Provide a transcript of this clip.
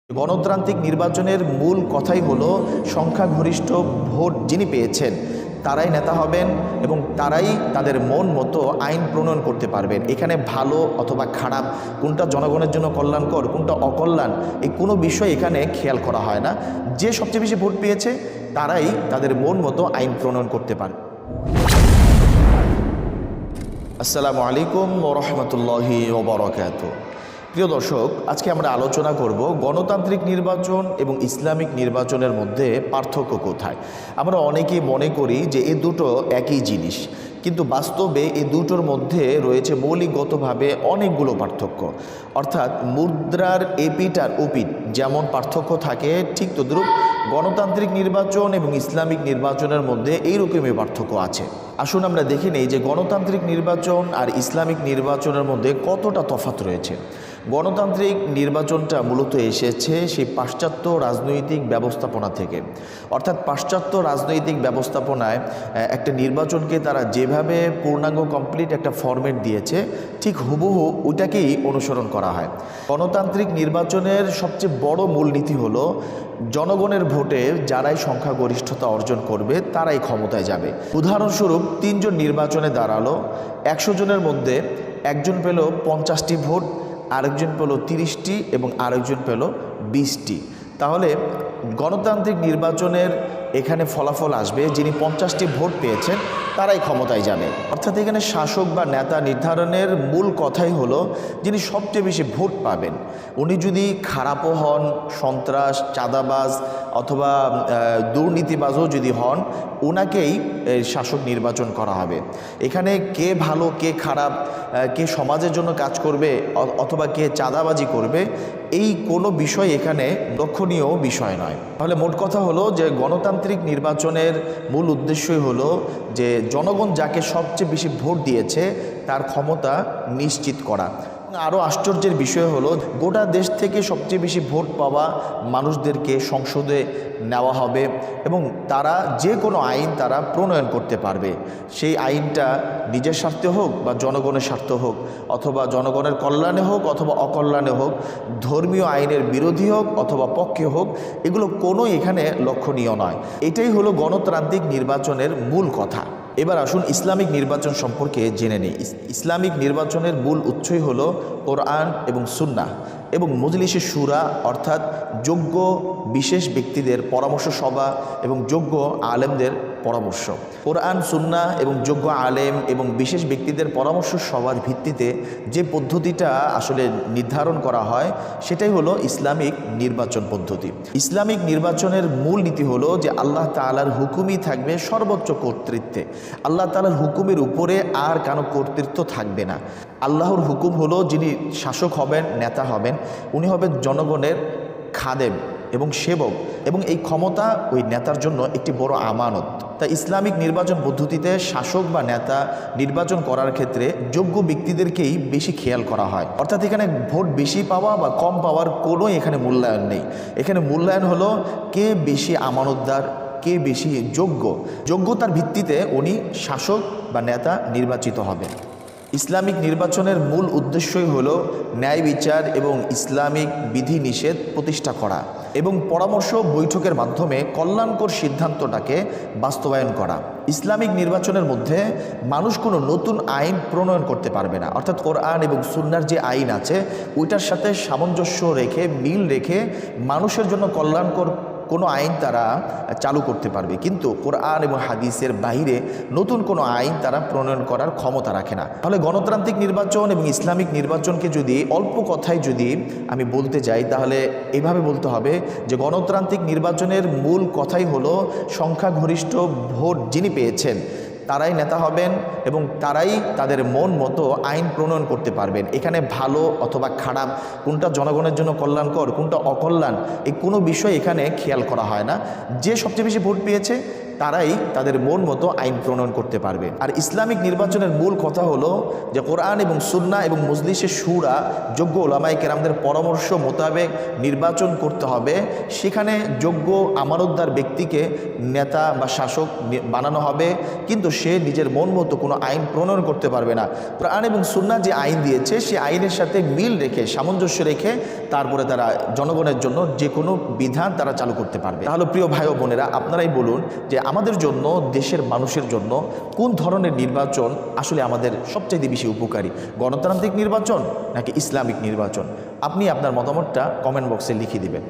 গণতান্ত্রিক নির্বাচনের মূল কথাই হলো সংখ্যাগরিষ্ঠ ভোট যিনি পেয়েছেন তারাই নেতা হবেন এবং তারাই তাদের মন মতো আইন প্রণয়ন করতে পারবেন। এখানে ভালো অথবা খারাপ, কোনটা জনগণের জন্য কল্যাণকর, কোনটা অকল্যাণ, এই কোনো বিষয় এখানে খেয়াল করা হয় না। যে সবচেয়ে বেশি ভোট পেয়েছে তারাই তাদের মন মতো আইন প্রণয়ন করতে পারে। আসসালামু আলাইকুম ওয়া রাহমাতুল্লাহি ওয়া বারাকাতুহু। প্রিয় দর্শক, আজকে আমরা আলোচনা করব গণতান্ত্রিক নির্বাচন এবং ইসলামিক নির্বাচনের মধ্যে পার্থক্য কোথায়। আমরা অনেকেই মনে করি যে এই দুটো একই জিনিস, কিন্তু বাস্তবে এই দুটোর মধ্যে রয়েছে মৌলিকগতভাবে অনেকগুলো পার্থক্য। অর্থাৎ মুদ্রার এপিট আর ওপিট যেমন পার্থক্য থাকে, ঠিক তদ্রূপ গণতান্ত্রিক নির্বাচন এবং ইসলামিক নির্বাচনের মধ্যে এইরকমই পার্থক্য আছে। আসুন আমরা দেখে নেই যে গণতান্ত্রিক নির্বাচন আর ইসলামিক নির্বাচনের মধ্যে কতটা তফাৎ রয়েছে। গণতান্ত্রিক নির্বাচনটা মূলত এসেছে সেই পাশ্চাত্য রাজনৈতিক ব্যবস্থাপনা থেকে। অর্থাৎ পাশ্চাত্য রাজনৈতিক ব্যবস্থাপনায় একটা নির্বাচনকে তারা যেভাবে পূর্ণাঙ্গ কমপ্লিট একটা ফরম্যাট দিয়েছে, ঠিক হুবহু ওইটাকেই অনুসরণ করা হয়। গণতান্ত্রিক নির্বাচনের সবচেয়ে বড় মূলনীতি হলো জনগণের ভোটে যারাই সংখ্যাগরিষ্ঠতা অর্জন করবে তারাই ক্ষমতায় যাবে। উদাহরণস্বরূপ 3 জন নির্বাচনে দাঁড়ালো, 100 জনের মধ্যে একজন পেল 50টি ভোট, আরেকজন পেল 30টি এবং আরেকজন পেল 20টি। তাহলে গণতান্ত্রিক নির্বাচনের এখানে ফলাফল আসবে যিনি 50টি ভোট পেয়েছেন তারাই ক্ষমতায় যাবে। অর্থাৎ এখানে শাসক বা নেতা নির্ধারণের মূল কথাই হলো যিনি সবচেয়ে বেশি ভোট পাবেন, উনি যদি খারাপও হন, সন্ত্রাস, চাঁদাবাজ অথবা দুর্নীতিবাজও যদি হন, ওনাকেই শাসক নির্বাচন করা হবে। এখানে কে ভালো কে খারাপ, কে সমাজের জন্য কাজ করবে অথবা কে চাঁদাবাজি করবে, এই কোনো বিষয় এখানে লক্ষণীয় বিষয় নয়। তাহলে মোট কথা হলো যে গণতান্ত্রিক নির্বাচনের মূল উদ্দেশ্যই হলো যে জনগণ যাকে সবচেয়ে বেশি ভোট দিয়েছে তার ক্ষমতা নিশ্চিত করা। আরও আশ্চর্যের বিষয় হলো গোটা দেশ থেকে সবচেয়ে বেশি ভোট পাওয়া মানুষদেরকে সংসদে নেওয়া হবে এবং তারা যে কোনো আইন তারা প্রণয়ন করতে পারবে। সেই আইনটা নিজের স্বার্থে হোক বা জনগণের স্বার্থ হোক অথবা জনগণের কল্যাণে হোক অথবা অকল্যাণে হোক, ধর্মীয় আইনের বিরোধী হোক অথবা পক্ষে হোক, এগুলো কোনোই এখানে লক্ষণীয় নয়। এটাই হলো গণতান্ত্রিক নির্বাচনের মূল কথা। এবার আসুন ইসলামিক নির্বাচন সম্পর্কে জেনে নিই। ইসলামিক নির্বাচনের মূল উৎসই হলো কোরআন এবং সুন্নাহ এবং মজলিসে শুরা, অর্থাৎ যোগ্য বিশেষ ব্যক্তিদের পরামর্শ সভা এবং যোগ্য আলেমদের পরামর্শ। কোরআন, সুন্নাহ এবং যোগ্য আলেম এবং বিশেষ ব্যক্তিদের পরামর্শ সভার ভিত্তিতে যে পদ্ধতিটা আসলে নির্ধারণ করা হয় সেটাই হলো ইসলামিক নির্বাচন পদ্ধতি। ইসলামিক নির্বাচনের মূল নীতি হলো যে আল্লাহ তাআলার হুকুমই থাকবে সর্বোচ্চ কর্তৃত্বে। আল্লাহ তাআলার হুকুমের উপরে আর কারো কর্তৃত্ব থাকবে না। আল্লাহর হুকুম হলো যিনি শাসক হবেন, নেতা হবেন, উনি হবেন জনগণের খাদেম এবং সেবক, এবং এই ক্ষমতা ওই নেতার জন্য একটি বড় আমানত। তাই ইসলামিক নির্বাচন পদ্ধতিতে শাসক বা নেতা নির্বাচন করার ক্ষেত্রে যোগ্য ব্যক্তিদেরকেই বেশি খেয়াল করা হয়। অর্থাৎ এখানে ভোট বেশি পাওয়া বা কম পাওয়ার কোনো এখানে মূল্যায়ন নেই। এখানে মূল্যায়ন হলো কে বেশি আমানতদার, কে বেশি যোগ্য, যোগ্যতার ভিত্তিতে উনি শাসক বা নেতা নির্বাচিত হবে। ইসলামিক নির্বাচনের মূল উদ্দেশ্যই হলো ন্যায় বিচার এবং ইসলামিক বিধিনিষেধ প্রতিষ্ঠা করা এবং পরামর্শ বৈঠকের মাধ্যমে কল্যাণকর সিদ্ধান্তটাকে বাস্তবায়ন করা। ইসলামিক নির্বাচনের মধ্যে মানুষ কোনো নতুন আইন প্রণয়ন করতে পারবে না। অর্থাৎ কোরআন এবং সুন্নাহর যে আইন আছে ওইটার সাথে সামঞ্জস্য রেখে, মিল রেখে মানুষের জন্য কল্যাণকর কোনো আইন তারা চালু করতে পারবে, কিন্তু কোরআন এবং হাদিসের বাইরে নতুন কোনো আইন তারা প্রণয়ন করার ক্ষমতা রাখে না। তাহলে গণতান্ত্রিক নির্বাচন এবং ইসলামিক নির্বাচনকে যদি অল্প কথায় যদি আমি বলতে যাই, তাহলে এভাবে বলতে হবে যে গণতান্ত্রিক নির্বাচনের মূল কথাই হলো সংখ্যাগরিষ্ঠ ভোট যিনি পেয়েছেন তারাই নেতা হবেন এবং তারাই তাদের মন মতো আইন প্রণয়ন করতে পারবেন। এখানে ভালো অথবা খারাপ, কোনটা জনগণের জন্য কল্যাণকর, কোনটা অকল্যাণ, এই কোনো বিষয় এখানে খেয়াল করা হয় না। যে সবচেয়ে বেশি ভোট পেয়েছে তারাই তাদের মন মতো আইন প্রণয়ন করতে পারবে। আর ইসলামিক নির্বাচনের মূল কথা হলো যে কোরআন এবং সুন্নাহ এবং মজলিসে শুরা যোগ্য ওলামায়ে কেরামদের পরামর্শ মোতাবেক নির্বাচন করতে হবে। সেখানে যোগ্য আমানতদার ব্যক্তিকে নেতা বা শাসক বানানো হবে, কিন্তু সে নিজের মন মতো কোনো আইন প্রণয়ন করতে পারবে না। কোরআন এবং সুন্নাহ যে আইন দিয়েছে সে আইনের সাথে মিল রেখে, সামঞ্জস্য রেখে তারপরে তারা জনগণের জন্য যে কোনো বিধান তারা চালু করতে পারবে। তাহলে প্রিয় ভাই ও বোনেরা, আপনারাই বলুন যে আমাদের জন্য, দেশের মানুষের জন্য কোন ধরনের নির্বাচন আসলে আমাদের সবচেয়ে বেশি উপকারী, গণতান্ত্রিক নির্বাচন নাকি ইসলামিক নির্বাচন? আপনি আপনার মতামতটা কমেন্ট বক্সে লিখে দিবেন।